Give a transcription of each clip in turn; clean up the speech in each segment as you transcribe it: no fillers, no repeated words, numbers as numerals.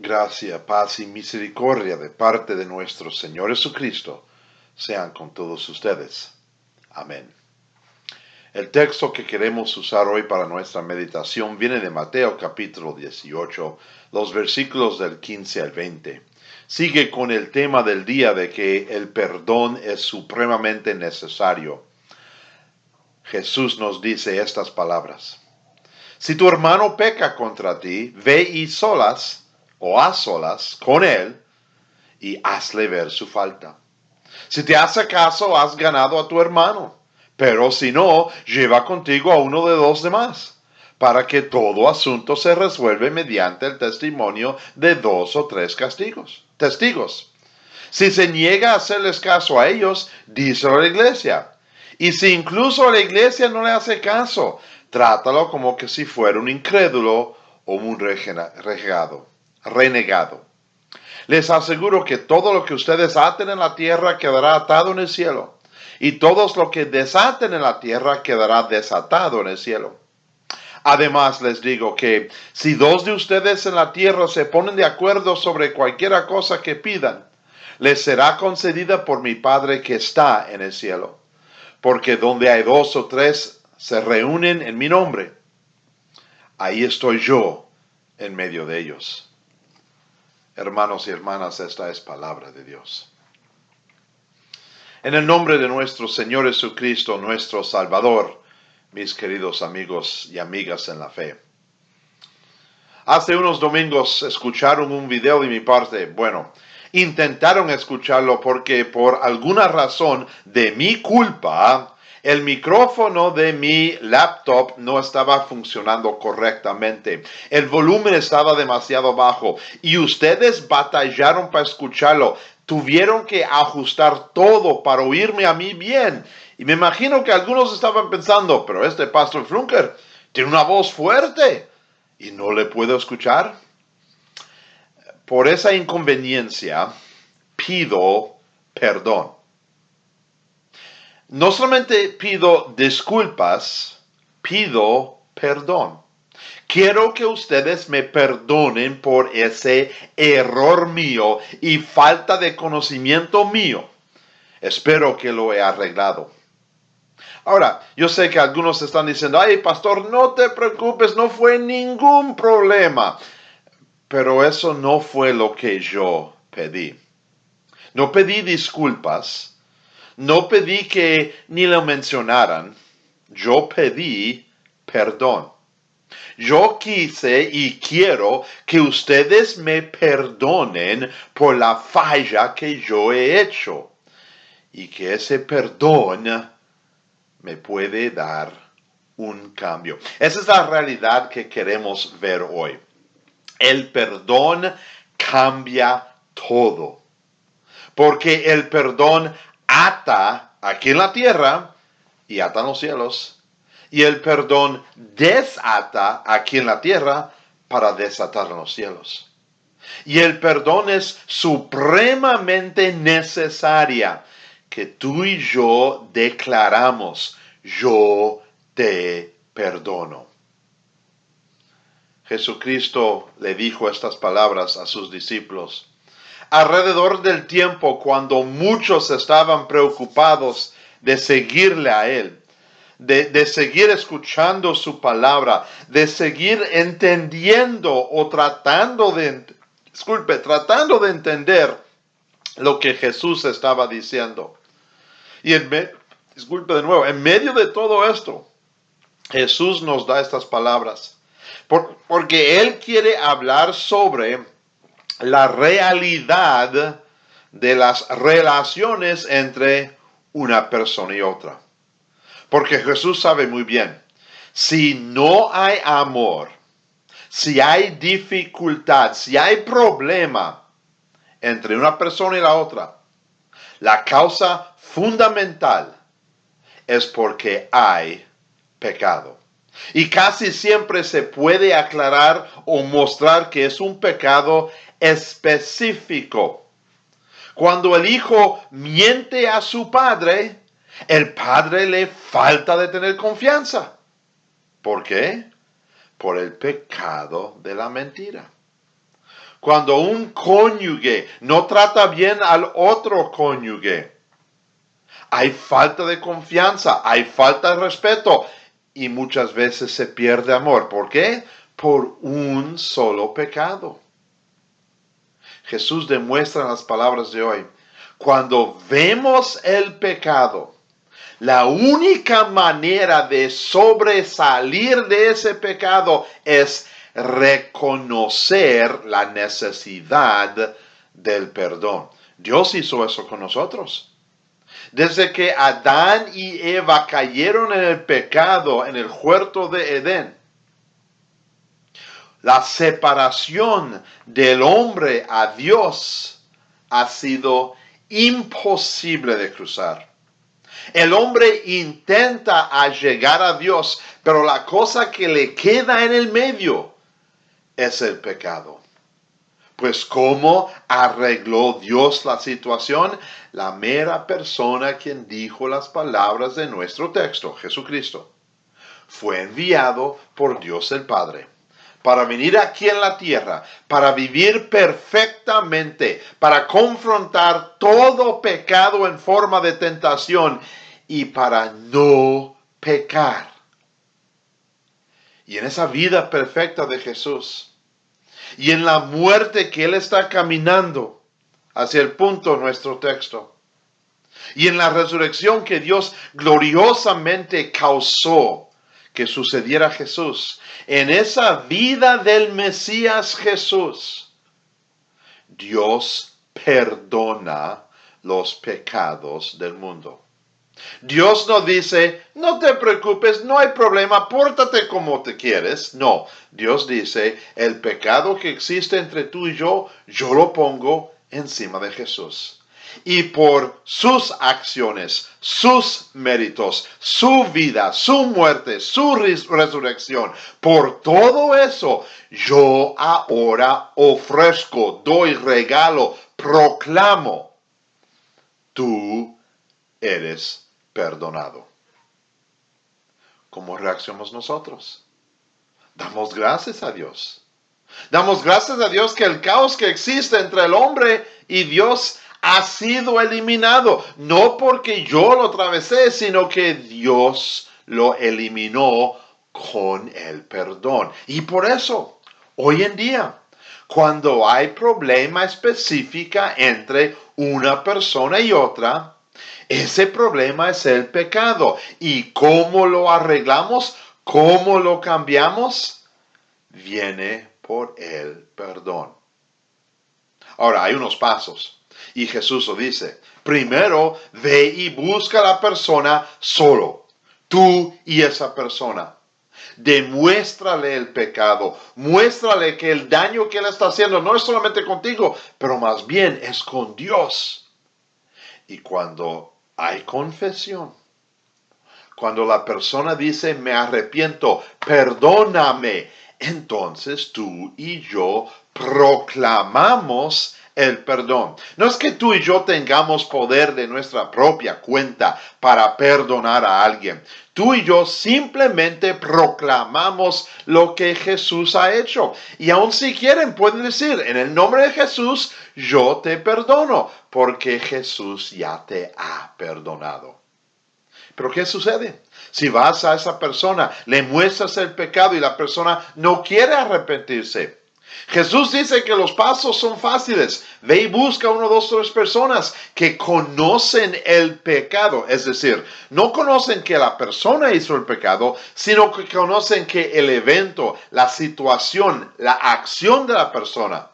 Gracia, paz y misericordia de parte de nuestro Señor Jesucristo sean con todos ustedes. Amén. El texto que queremos usar hoy para nuestra meditación viene de Mateo capítulo 18, los versículos del 15 al 20. Sigue con el tema del día de que el perdón es supremamente necesario. Jesús nos dice estas palabras: si tu hermano peca contra ti, ve y solas o a solas con él y hazle ver su falta. Si te hace caso, has ganado a tu hermano. Pero si no, lleva contigo a uno de los demás, para que todo asunto se resuelva mediante el testimonio de 2 o 3 testigos. Si se niega a hacerles caso a ellos, díselo a la iglesia. Y si incluso la iglesia no le hace caso, trátalo como que si fuera un incrédulo o un renegado. Les aseguro que todo lo que ustedes aten en la tierra quedará atado en el cielo, y todo lo que desaten en la tierra quedará desatado en el cielo. Además les digo que si 2 de ustedes en la tierra se ponen de acuerdo sobre cualquier cosa que pidan, les será concedida por mi Padre que está en el cielo. Porque donde hay 2 o 3 se reúnen en mi nombre, ahí estoy yo en medio de ellos. Hermanos y hermanas, esta es palabra de Dios. En el nombre de nuestro Señor Jesucristo, nuestro Salvador, mis queridos amigos y amigas en la fe. Hace unos domingos escucharon un video de mi parte. Bueno, intentaron escucharlo porque por alguna razón de mi culpa, el micrófono de mi laptop no estaba funcionando correctamente. El volumen estaba demasiado bajo y ustedes batallaron para escucharlo. Tuvieron que ajustar todo para oírme a mí bien. Y me imagino que algunos estaban pensando, pero este Pastor Flunker tiene una voz fuerte y no le puedo escuchar. Por esa inconveniencia pido perdón. No solamente pido disculpas, pido perdón. Quiero que ustedes me perdonen por ese error mío y falta de conocimiento mío. Espero que lo he arreglado. Ahora, yo sé que algunos están diciendo, ay, pastor, no te preocupes, no fue ningún problema. Pero eso no fue lo que yo pedí. No pedí disculpas. No pedí que ni lo mencionaran. Yo pedí perdón. Yo quise y quiero que ustedes me perdonen por la falla que yo he hecho. Y que ese perdón me puede dar un cambio. Esa es la realidad que queremos ver hoy. El perdón cambia todo. Porque el perdón ata aquí en la tierra y ata en los cielos. Y el perdón desata aquí en la tierra para desatar en los cielos. Y el perdón es supremamente necesaria que tú y yo declaramos, yo te perdono. Jesucristo le dijo estas palabras a sus discípulos alrededor del tiempo cuando muchos estaban preocupados de seguirle a Él, de seguir escuchando su palabra, de seguir entendiendo o tratando de entender lo que Jesús estaba diciendo. Y en medio de todo esto, Jesús nos da estas palabras. Porque Él quiere hablar sobre la realidad de las relaciones entre una persona y otra. Porque Jesús sabe muy bien, si no hay amor, si hay dificultad, si hay problema entre una persona y la otra, la causa fundamental es porque hay pecado. Y casi siempre se puede aclarar o mostrar que es un pecado específico. Cuando el hijo miente a su padre, el padre le falta de tener confianza. ¿Por qué? Por el pecado de la mentira. Cuando un cónyuge no trata bien al otro cónyuge, hay falta de confianza, hay falta de respeto y muchas veces se pierde amor. ¿Por qué? Por un solo pecado. Jesús demuestra en las palabras de hoy, cuando vemos el pecado, la única manera de sobresalir de ese pecado es reconocer la necesidad del perdón. Dios hizo eso con nosotros. Desde que Adán y Eva cayeron en el pecado en el huerto de Edén, la separación del hombre a Dios ha sido imposible de cruzar. El hombre intenta llegar a Dios, pero la cosa que le queda en el medio es el pecado. Pues ¿cómo arregló Dios la situación? La mera persona quien dijo las palabras de nuestro texto, Jesucristo, fue enviado por Dios el Padre para venir aquí en la tierra, para vivir perfectamente, para confrontar todo pecado en forma de tentación y para no pecar. Y en esa vida perfecta de Jesús, y en la muerte que Él está caminando hacia el punto de nuestro texto, y en la resurrección que Dios gloriosamente causó que sucediera a Jesús, en esa vida del Mesías Jesús, Dios perdona los pecados del mundo. Dios no dice, no te preocupes, no hay problema, pórtate como te quieres. No, Dios dice, el pecado que existe entre tú y yo lo pongo encima de Jesús. Y por sus acciones, sus méritos, su vida, su muerte, su resurrección, por todo eso, yo ahora ofrezco, doy regalo, proclamo, tú eres perdonado. ¿Cómo reaccionamos nosotros? Damos gracias a Dios. Damos gracias a Dios que el caos que existe entre el hombre y Dios ha sido eliminado. No porque yo lo atravesé, sino que Dios lo eliminó con el perdón. Y por eso, hoy en día, cuando hay problema específico entre una persona y otra, ese problema es el pecado. ¿Y cómo lo arreglamos? ¿Cómo lo cambiamos? Viene por el perdón. Ahora, hay unos pasos. Y Jesús lo dice. Primero, ve y busca a la persona solo. Tú y esa persona. Demuéstrale el pecado. Muéstrale que el daño que él está haciendo no es solamente contigo, pero más bien es con Dios. Y cuando hay confesión, cuando la persona dice, me arrepiento, perdóname, entonces tú y yo proclamamos el perdón. No es que tú y yo tengamos poder de nuestra propia cuenta para perdonar a alguien. Tú y yo simplemente proclamamos lo que Jesús ha hecho. Y aun si quieren, pueden decir, en el nombre de Jesús, yo te perdono, porque Jesús ya te ha perdonado. Pero ¿qué sucede? Si vas a esa persona, le muestras el pecado y la persona no quiere arrepentirse. Jesús dice que los pasos son fáciles. Ve y busca 1, 2, 3 personas que conocen el pecado. Es decir, no conocen que la persona hizo el pecado, sino que conocen que el evento, la situación, la acción de la persona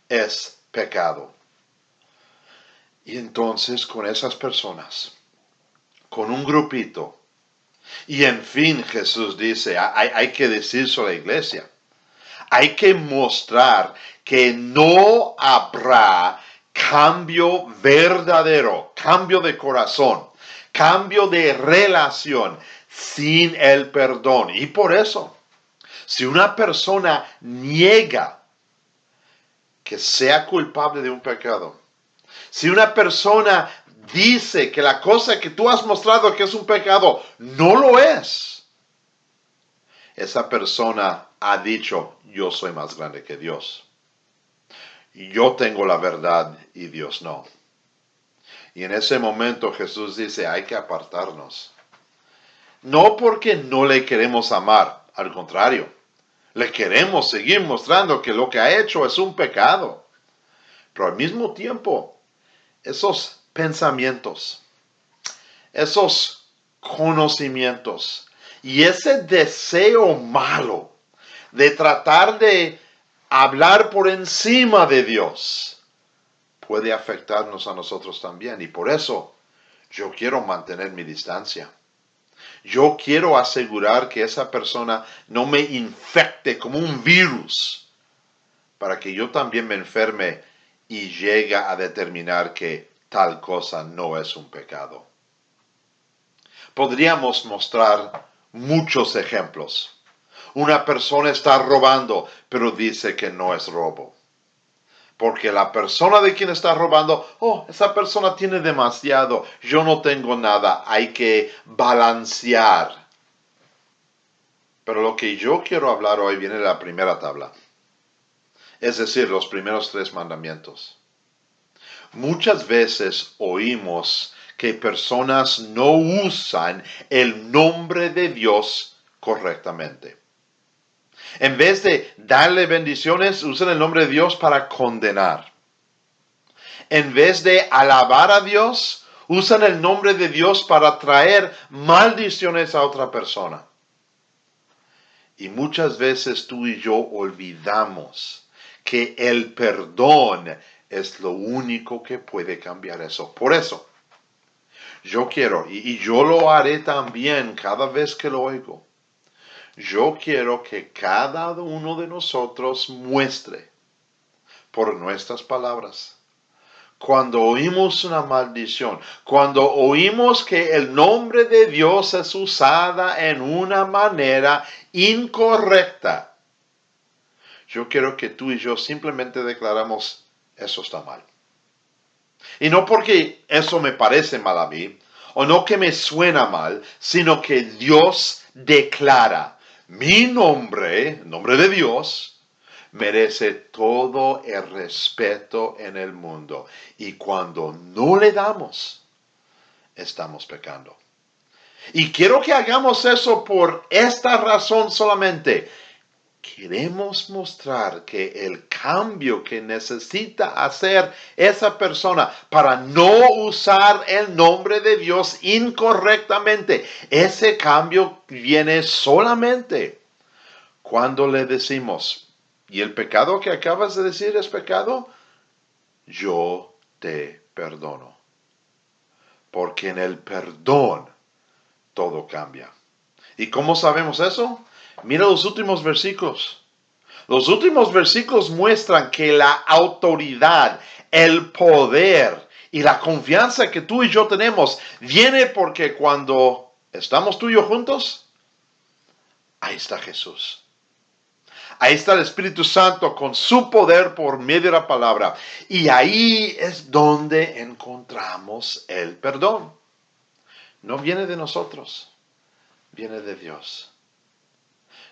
es pecado. Y entonces con esas personas, con un grupito, y en fin Jesús dice, hay que decirlo a la iglesia. Hay que mostrar que no habrá cambio verdadero, cambio de corazón, cambio de relación sin el perdón. Y por eso, si una persona niega que sea culpable de un pecado, si una persona dice que la cosa que tú has mostrado que es un pecado no lo es, esa persona ha dicho, yo soy más grande que Dios. yo tengo la verdad y Dios no. Y en ese momento Jesús dice, hay que apartarnos. No porque no le queremos amar, al contrario, le queremos seguir mostrando que lo que ha hecho es un pecado. Pero al mismo tiempo, esos pensamientos, esos conocimientos y ese deseo malo de tratar de hablar por encima de Dios puede afectarnos a nosotros también. Y por eso yo quiero mantener mi distancia. Yo quiero asegurar que esa persona no me infecte como un virus para que yo también me enferme y llegue a determinar que tal cosa no es un pecado. Podríamos mostrar muchos ejemplos. Una persona está robando, pero dice que no es robo. Porque la persona de quien está robando, esa persona tiene demasiado, yo no tengo nada, hay que balancear. Pero lo que yo quiero hablar hoy viene de la primera tabla. Es decir, los primeros 3 mandamientos. Muchas veces oímos que personas no usan el nombre de Dios correctamente. En vez de darle bendiciones, usan el nombre de Dios para condenar. En vez de alabar a Dios, usan el nombre de Dios para traer maldiciones a otra persona. Y muchas veces tú y yo olvidamos que el perdón es lo único que puede cambiar eso. Por eso, yo quiero, y yo lo haré también cada vez que lo oigo, yo quiero que cada uno de nosotros muestre por nuestras palabras. Cuando oímos una maldición, cuando oímos que el nombre de Dios es usada en una manera incorrecta, yo quiero que tú y yo simplemente declaramos, eso está mal. Y no porque eso me parece mal a mí, o no que me suena mal, sino que Dios declara, mi nombre, el nombre de Dios, merece todo el respeto en el mundo. Y cuando no le damos, estamos pecando. Y quiero que hagamos eso por esta razón solamente. Queremos mostrar que el cambio que necesita hacer esa persona para no usar el nombre de Dios incorrectamente, ese cambio viene solamente cuando le decimos, ¿y el pecado que acabas de decir es pecado? Yo te perdono. Porque en el perdón todo cambia. ¿Y cómo sabemos eso? Mira los últimos versículos. Los últimos versículos muestran que la autoridad, el poder y la confianza que tú y yo tenemos viene porque cuando estamos tú y yo juntos, ahí está Jesús. Ahí está el Espíritu Santo con su poder por medio de la palabra. Y ahí es donde encontramos el perdón. No viene de nosotros, viene de Dios.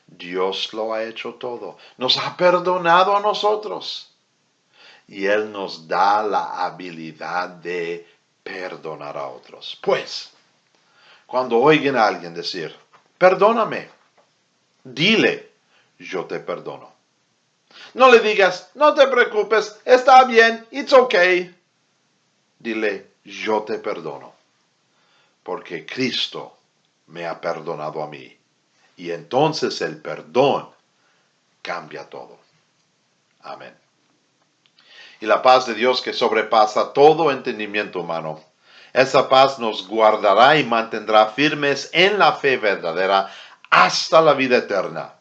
Dios lo ha hecho todo. Nos ha perdonado a nosotros. Y Él nos da la habilidad de perdonar a otros. Pues, cuando oigan a alguien decir, perdóname, dile, yo te perdono. No le digas, no te preocupes, está bien, it's okay. Dile, yo te perdono. Porque Cristo me ha perdonado a mí. Y entonces el perdón cambia todo. Amén. Y la paz de Dios que sobrepasa todo entendimiento humano, esa paz nos guardará y mantendrá firmes en la fe verdadera hasta la vida eterna,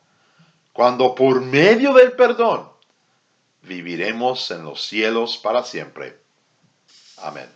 cuando por medio del perdón viviremos en los cielos para siempre. Amén.